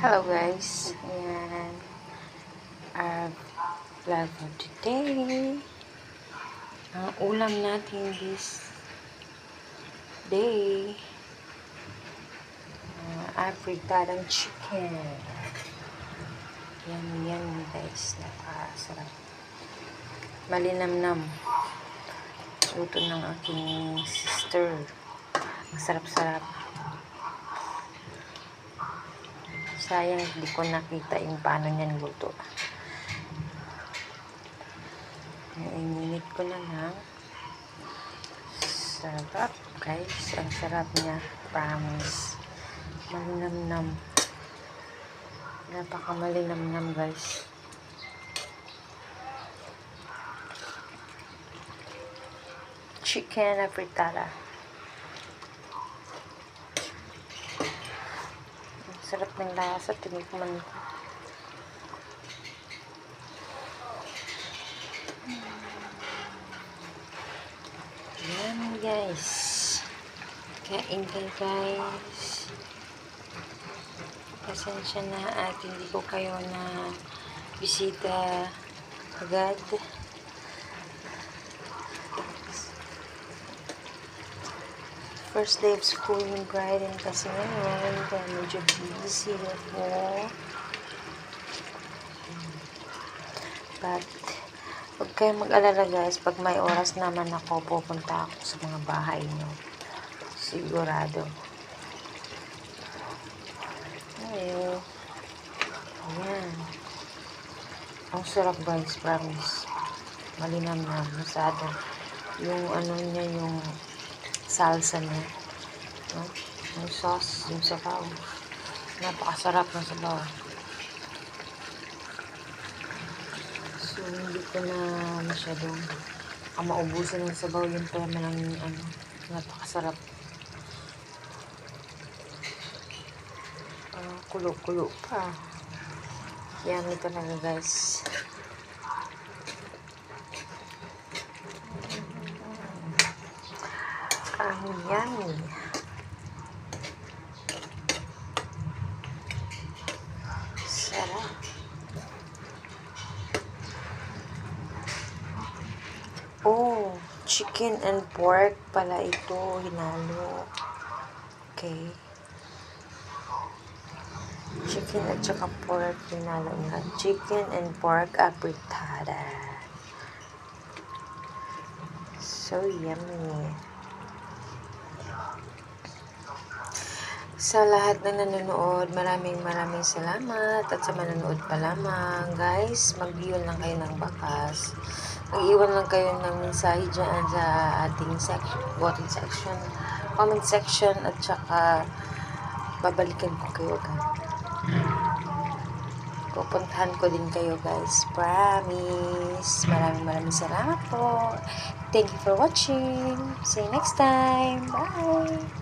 Hello guys, ayan, our vlog for today. Ang ulam natin this day, apritadang chicken. Yan guys, napakasarap. Malinamnam. Luto ng aking sister. Masarap-sarap. Sayang, hindi ko nakita yung paano niyan luto. Ininit ko na lang. Sarap, guys. Ang sarap niya. Promise. Malinamnam. Napaka-malinamnam, guys. Chicken apritada. Sarap ng lasa, tinikman ko. Yan guys. Kain ka guys. Pasensya na at hindi ko kayo na bisita agad. First day of school ni Bryden kasi ngayon, kaya medyo busy ako. But, huwag kayong mag-alala guys, pag may oras naman ako, pupunta ako sa mga bahay nyo. Sigurado. Ayun. Ayan. Ang sarap guys, promise. Malinamnam, masado. Yung ano niya, yung salsa niya, no? Yung sauce, yung sabaw, napakasarap ng sabaw. So hindi ko na masyadong maubusan ng sabaw, yung pala lang yung ano, napakasarap. Kulo-kulo pa. Yummy talaga guys. Ang yummy. Sarap. Oh, chicken and pork pala ito, hinalo. Okay. Chicken at saka pork, hinalo nga. Chicken and pork apritada. So yummy. Sa lahat na nanonood, maraming salamat. At sa manonood pa lamang, guys, mag-view lang kayo ng bakas. Mag-iwan lang kayo ng mensahe dyan sa ating comment section, at saka babalikan ko kayo guys. Pupuntahan ko din kayo guys. Promise. Maraming salamat po. Thank you for watching. See you next time. Bye!